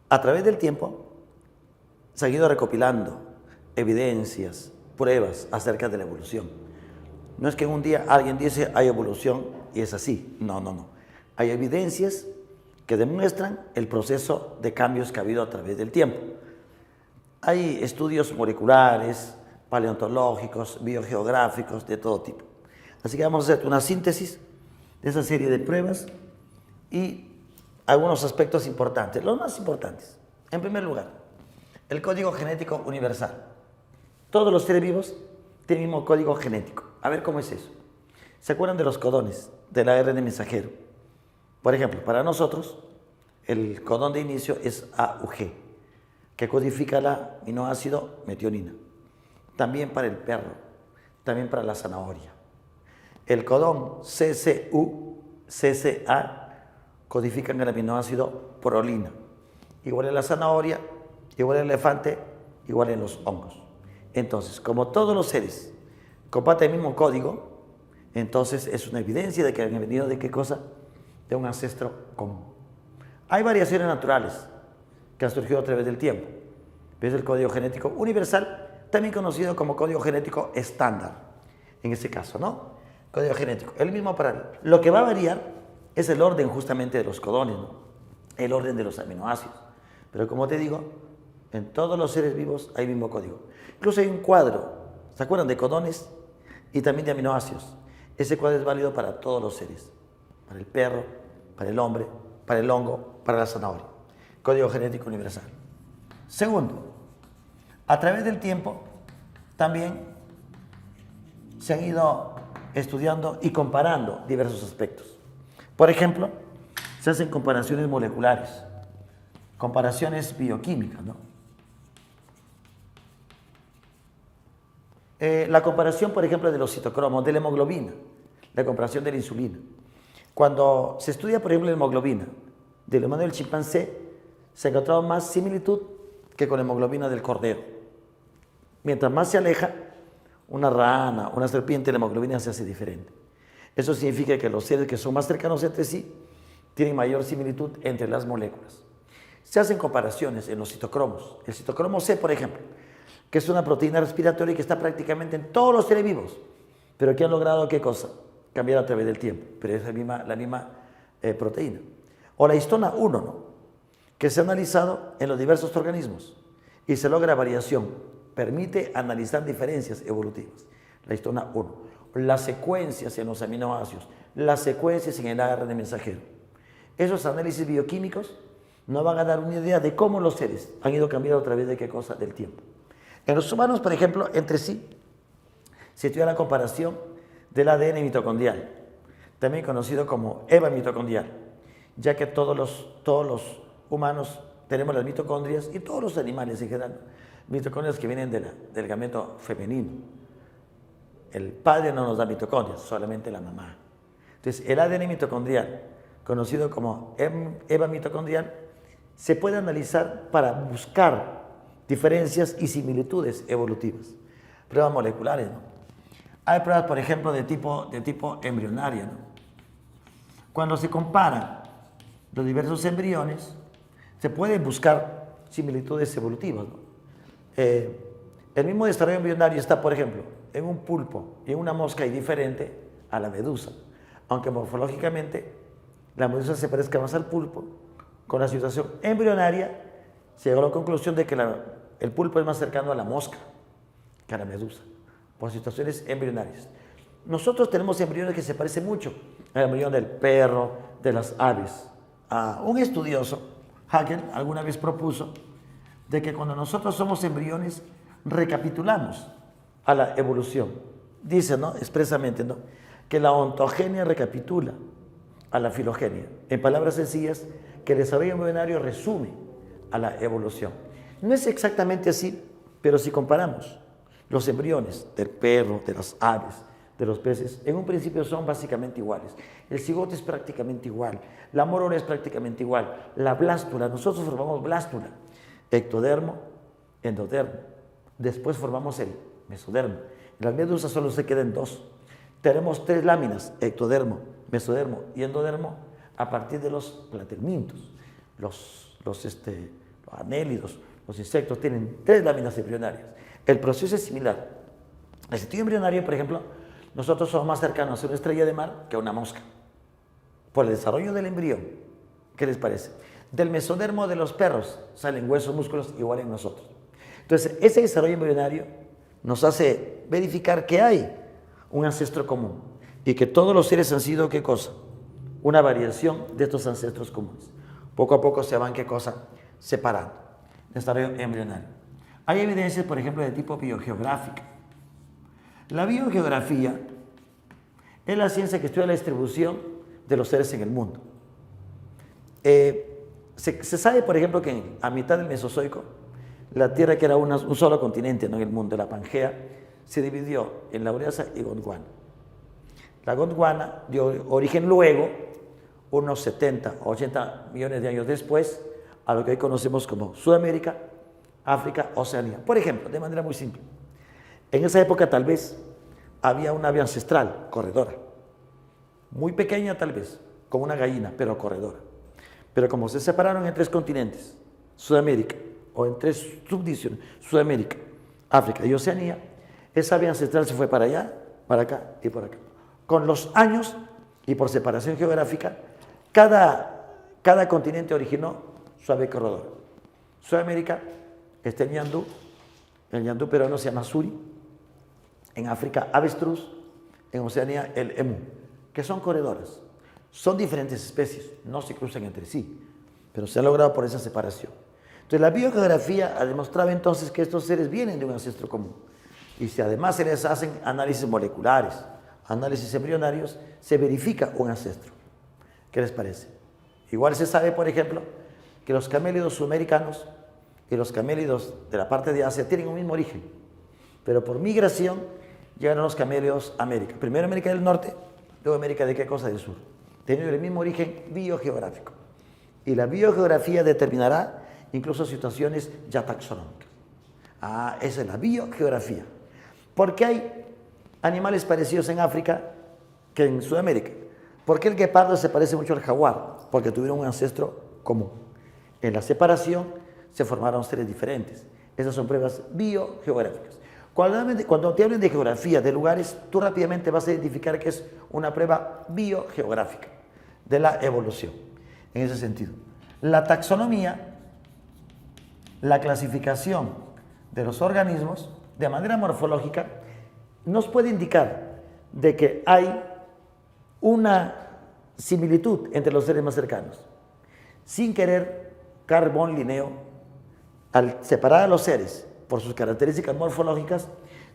A través del tiempo se han ido recopilando evidencias, pruebas acerca de la evolución. No es que un día alguien dice hay evolución y es así. No, no, no. Hay evidencias que demuestran el proceso de cambios que ha habido a través del tiempo. Hay estudios moleculares, paleontológicos, biogeográficos, de todo tipo. Así que vamos a hacer una síntesis de esa serie de pruebas y algunos aspectos importantes. Los más importantes, en primer lugar, el código genético universal. Todos los seres vivos tienen el mismo código genético. A ver cómo es eso. ¿Se acuerdan de los codones del ARN mensajero? Por ejemplo, para nosotros, el codón de inicio es AUG, que codifica el aminoácido metionina. También para el perro, también para la zanahoria. El codón CCU, CCA, codifican el aminoácido prolina. Igual en la zanahoria, igual en el elefante, igual en los hongos. Entonces, como todos los seres comparten el mismo código, entonces es una evidencia de que han venido de qué cosa, de un ancestro común. Hay variaciones naturales que han surgido a través del tiempo. Es el código genético universal, también conocido como código genético estándar, en este caso, ¿no? Código genético, el mismo para él. Lo que va a variar es el orden justamente de los codones, ¿no? El orden de los aminoácidos. Pero como te digo, en todos los seres vivos hay el mismo código. Incluso hay un cuadro, ¿se acuerdan? De codones y también de aminoácidos. Ese cuadro es válido para todos los seres. Para el perro, para el hombre, para el hongo, para la zanahoria. Código genético universal. Segundo, a través del tiempo también se han ido estudiando y comparando diversos aspectos. Por ejemplo, se hacen comparaciones moleculares, comparaciones bioquímicas, ¿no? La comparación, por ejemplo, de los citocromos, de la hemoglobina, la comparación de la insulina. Cuando se estudia, por ejemplo, la hemoglobina del humano y del chimpancé, se ha encontrado más similitud que con la hemoglobina del cordero. Mientras más se aleja una rana, una serpiente, la hemoglobina se hace diferente. Eso significa que los seres que son más cercanos entre sí tienen mayor similitud entre las moléculas. Se hacen comparaciones en los citocromos. El citocromo C, por ejemplo, que es una proteína respiratoria que está prácticamente en todos los seres vivos, pero que han logrado ¿qué cosa? Cambiar a través del tiempo, pero es la misma proteína. O la histona 1, ¿no? Que se ha analizado en los diversos organismos y se logra variación, permite analizar diferencias evolutivas. La histona 1, las secuencias en los aminoácidos, las secuencias en el ARN mensajero. Esos análisis bioquímicos nos van a dar una idea de cómo los seres han ido cambiando a través de qué cosa, del tiempo. En los humanos, por ejemplo, entre sí, se estudia la comparación del ADN mitocondrial, también conocido como EVA mitocondrial, ya que todos los humanos tenemos las mitocondrias y todos los animales en general, mitocondrias que vienen del gameto femenino. El padre no nos da mitocondrias, solamente la mamá. Entonces, el ADN mitocondrial, conocido como EVA mitocondrial, se puede analizar para buscar diferencias y similitudes evolutivas. Pruebas moleculares, ¿no? Hay pruebas, por ejemplo, de tipo embrionaria, ¿no? Cuando se comparan los diversos embriones, se pueden buscar similitudes evolutivas, ¿no? El mismo desarrollo embrionario está, por ejemplo, en un pulpo y en una mosca y diferente a la medusa, aunque morfológicamente la medusa se parezca más al pulpo. Con la situación embrionaria se llegó a la conclusión de que el pulpo es más cercano a la mosca que a la medusa, por situaciones embrionarias. Nosotros tenemos embriones que se parecen mucho al embrión del perro, de las aves. Un estudioso, Haeckel, alguna vez propuso de que cuando nosotros somos embriones recapitulamos a la evolución. Dice, ¿no?, expresamente, ¿no?, que la ontogenia recapitula a la filogenia. En palabras sencillas, que el desarrollo embrionario resume a la evolución. No es exactamente así, pero si comparamos los embriones del perro, de las aves, de los peces, en un principio son básicamente iguales. El cigoto es prácticamente igual, la mórula es prácticamente igual, la blástula, nosotros formamos blástula, ectodermo, endodermo, después formamos el mesodermo. En las medusas solo se quedan dos. Tenemos tres láminas, ectodermo, mesodermo y endodermo, a partir de los platelmintos, los los anélidos, los insectos tienen 3 láminas embrionarias. El proceso es similar. El sentido embrionario, por ejemplo, nosotros somos más cercanos a una estrella de mar que a una mosca, por el desarrollo del embrión. ¿Qué les parece? Del mesodermo de los perros salen huesos, músculos igual en nosotros. Entonces, ese desarrollo embrionario nos hace verificar que hay un ancestro común y que todos los seres han sido, ¿qué cosa? Una variación de estos ancestros comunes. Poco a poco se van, ¿qué cosa? Separando. Desarrollo embrionario. Hay evidencias, por ejemplo, de tipo biogeográfica. La biogeografía es la ciencia que estudia la distribución de los seres en el mundo. Se sabe, por ejemplo, que a mitad del Mesozoico, la Tierra, que era un solo continente, ¿no?, en el mundo, la Pangea, se dividió en Lauresa y Gondwana. La Gondwana dio origen luego, unos 70 o 80 millones de años después, a lo que hoy conocemos como Sudamérica, África, Oceanía. Por ejemplo, de manera muy simple, en esa época tal vez había una ave ancestral, corredora, muy pequeña tal vez, como una gallina, pero corredora. Pero como se separaron en 3 continentes, Sudamérica, o en 3 subdivisiones, Sudamérica, África y Oceanía, esa ave ancestral se fue para allá, para acá y por acá. Con los años y por separación geográfica, cada continente originó su ave corredora. Sudamérica está el ñandú peruano se llama suri, en África avestruz, en Oceanía el emu, que son corredoras. Son diferentes especies, no se cruzan entre sí, pero se ha logrado por esa separación. Entonces la biogeografía ha demostrado entonces que estos seres vienen de un ancestro común. Y si además se les hacen análisis moleculares, análisis embrionarios, se verifica un ancestro. ¿Qué les parece? Igual se sabe, por ejemplo, que los camélidos sudamericanos y los camélidos de la parte de Asia tienen un mismo origen, pero por migración llegaron los camélidos a América. Primero América del Norte, luego América de qué cosa del Sur. Tienen el mismo origen biogeográfico. Y la biogeografía determinará incluso situaciones ya taxonómicas. Esa es la biogeografía. ¿Por qué hay animales parecidos en África que en Sudamérica? ¿Por qué el guepardo se parece mucho al jaguar? Porque tuvieron un ancestro común. En la separación se formaron seres diferentes. Esas son pruebas biogeográficas. Cuando te hablen de geografía, de lugares, tú rápidamente vas a identificar que es una prueba biogeográfica de la evolución. En ese sentido, la taxonomía, la clasificación de los organismos de manera morfológica, nos puede indicar de que hay una similitud entre los seres más cercanos. Sin querer, Carl von Linneo, al separar a los seres por sus características morfológicas,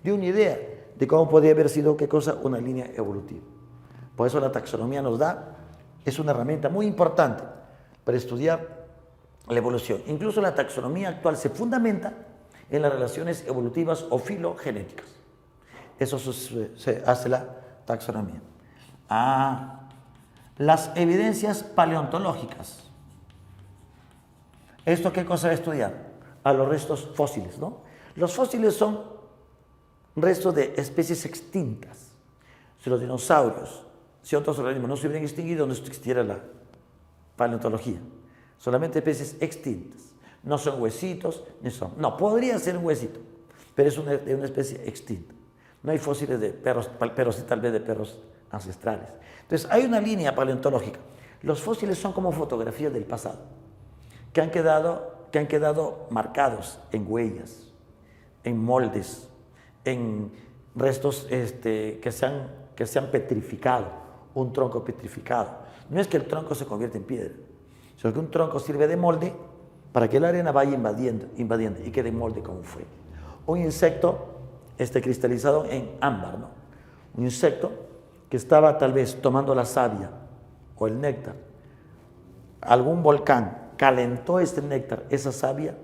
dio una idea de cómo podría haber sido, ¿qué cosa?, una línea evolutiva. Por eso la taxonomía es una herramienta muy importante para estudiar la evolución. Incluso la taxonomía actual se fundamenta en las relaciones evolutivas o filogenéticas. Eso se hace la taxonomía. Las evidencias paleontológicas. ¿Esto qué cosa va a estudiar? A los restos fósiles, ¿no? Los fósiles son restos de especies extintas. Si los dinosaurios, si otros organismos no se hubieran extinguido, no existiera la paleontología. Solamente especies extintas. No son huesitos, ni son... No, podría ser un huesito, pero es de una especie extinta. No hay fósiles de perros, pero sí tal vez de perros ancestrales. Entonces, hay una línea paleontológica. Los fósiles son como fotografías del pasado, que han quedado marcados en huellas, en moldes, en restos que se han petrificado, un tronco petrificado. No es que el tronco se convierta en piedra, sino que un tronco sirve de molde para que la arena vaya invadiendo y quede en molde como fue. Un insecto cristalizado en ámbar, ¿no? Un insecto que estaba tal vez tomando la savia o el néctar. Algún volcán calentó este néctar, esa savia,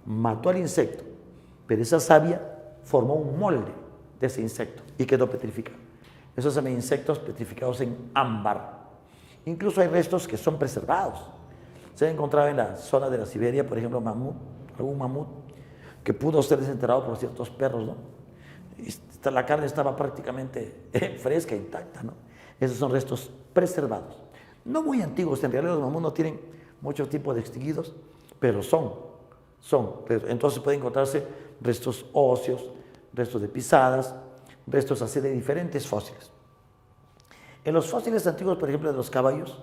mató al insecto, pero esa savia formó un molde de ese insecto y quedó petrificado. Esos son insectos petrificados en ámbar. Incluso hay restos que son preservados. Se ha encontrado en la zona de la Siberia, por ejemplo, algún mamut que pudo ser desenterrado por ciertos perros, ¿no? La carne estaba prácticamente fresca, intacta, ¿no? Esos son restos preservados. No muy antiguos, en realidad los mamuts no tienen muchos tipos de extinguidos, pero entonces pueden encontrarse restos óseos, restos de pisadas, restos así de diferentes fósiles. En los fósiles antiguos, por ejemplo, de los caballos,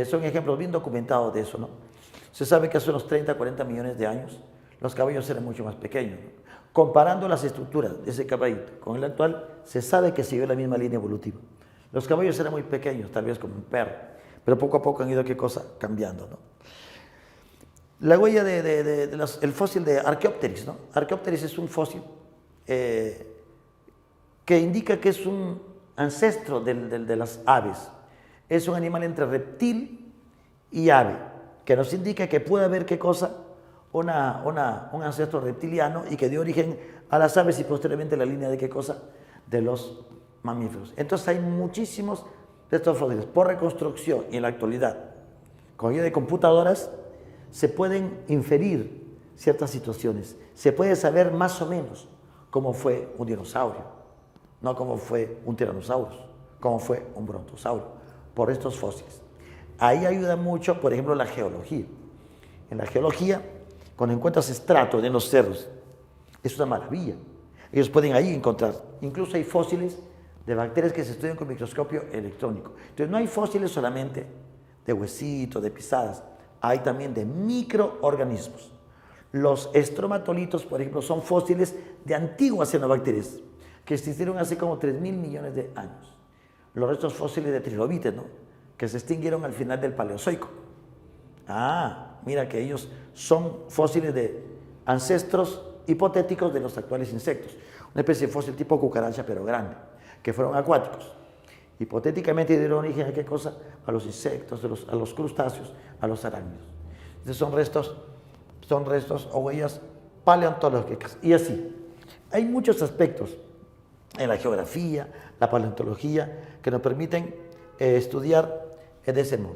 son ejemplos bien documentados de eso, ¿no? Se sabe que hace unos 30, 40 millones de años, los caballos eran mucho más pequeños, ¿no? Comparando las estructuras de ese caballito con el actual, se sabe que siguió la misma línea evolutiva. Los caballos eran muy pequeños, tal vez como un perro, pero poco a poco han ido, ¿qué cosa? Cambiando, ¿no? La huella el fósil de Archaeopteryx, ¿no? Archaeopteryx es un fósil que indica que es un ancestro de las aves. Es un animal entre reptil y ave, que nos indica que puede haber, ¿qué cosa? Un ancestro reptiliano y que dio origen a las aves y posteriormente la línea de, ¿qué cosa? De los mamíferos. Entonces hay muchísimos de estos fósiles. Por reconstrucción y en la actualidad, con ayuda de computadoras, se pueden inferir ciertas situaciones. Se puede saber más o menos cómo fue un dinosaurio, no cómo fue un tiranosaurio, cómo fue un brontosaurio, por estos fósiles. Ahí ayuda mucho, por ejemplo, la geología. En la geología, cuando encuentras estratos en los cerros, es una maravilla. Ellos pueden ahí encontrar, incluso hay fósiles de bacterias que se estudian con microscopio electrónico. Entonces no hay fósiles solamente de huesitos, de pisadas, hay también de microorganismos. Los estromatolitos, por ejemplo, son fósiles de antiguas cianobacterias que existieron hace como 3.000 millones de años. Los restos fósiles de trilobites, ¿no? Que se extinguieron al final del Paleozoico. Mira que ellos son fósiles de ancestros hipotéticos de los actuales insectos. Una especie de fósil tipo cucaracha, pero grande, que fueron acuáticos. Hipotéticamente dieron origen a qué cosa? A los insectos, a los crustáceos, a los arácnidos. Entonces son restos o huellas paleontológicas. Y así, hay muchos aspectos en la geografía, la paleontología, que nos permiten estudiar de ese modo.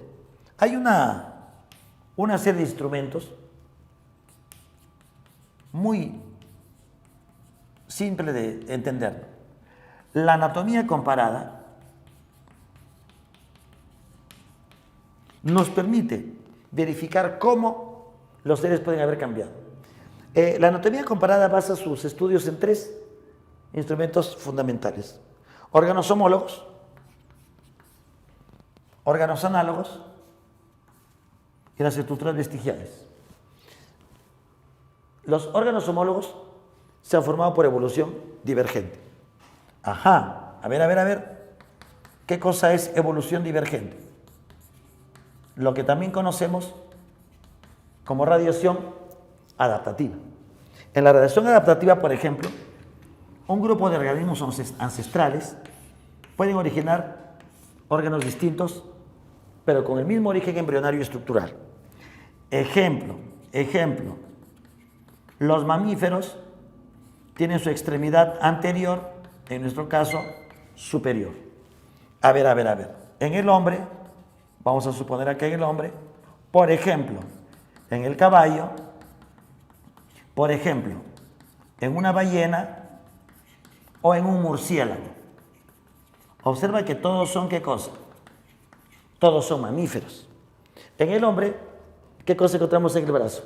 Hay una serie de instrumentos muy simple de entender. La anatomía comparada nos permite verificar cómo los seres pueden haber cambiado. La anatomía comparada basa sus estudios en 3 instrumentos fundamentales: órganos homólogos, órganos análogos y las estructuras vestigiales. Los órganos homólogos se han formado por evolución divergente. A ver. ¿Qué cosa es evolución divergente? Lo que también conocemos como radiación adaptativa. En la radiación adaptativa, por ejemplo, un grupo de organismos ancestrales pueden originar órganos distintos, pero con el mismo origen embrionario y estructural. Ejemplo, los mamíferos tienen su extremidad anterior, en nuestro caso, superior. A ver. En el hombre, vamos a suponer acá en el hombre, por ejemplo, en el caballo, por ejemplo, en una ballena o en un murciélago. Observa que todos son, ¿qué cosa? Todos son mamíferos. En el hombre, ¿qué cosa encontramos en el brazo?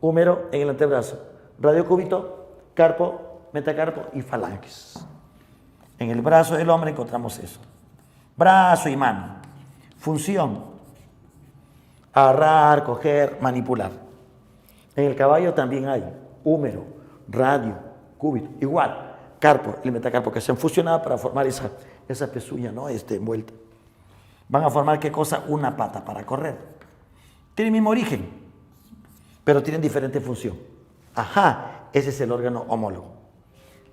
Húmero en el antebrazo, radiocúbito, carpo, metacarpo y falanges. En el brazo del hombre encontramos eso. Brazo y mano. Función: agarrar, coger, manipular. En el caballo también hay húmero, radio, cúbito, igual, carpo y metacarpo, que se han fusionado para formar esa pezuña, ¿no? Envuelta. Van a formar, ¿qué cosa? Una pata para correr. Tienen el mismo origen, pero tienen diferente función. Ese es el órgano homólogo.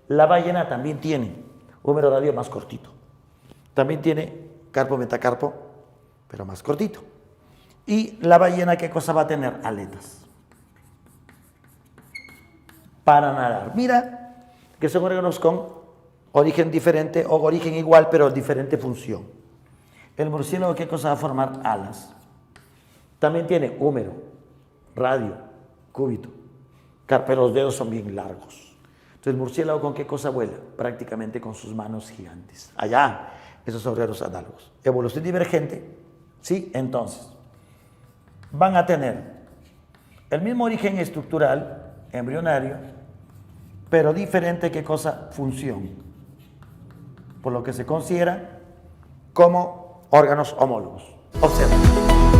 La ballena también tiene húmero, radio más cortito. También tiene carpo, metacarpo, pero más cortito. Y la ballena, ¿qué cosa va a tener? Aletas para nadar. Mira que son órganos con origen diferente o origen igual, pero diferente función. El murciélago, ¿qué cosa va a formar? Alas. También tiene húmero, radio, cúbito, pero los dedos son bien largos. Entonces, el murciélago, ¿con qué cosa vuela? Prácticamente con sus manos gigantes. Allá, esos son órganos análogos. Evolución divergente, ¿sí? Entonces, van a tener El mismo origen estructural, embrionario, pero diferente qué cosa, función, por lo que se considera como órganos homólogos. Observa.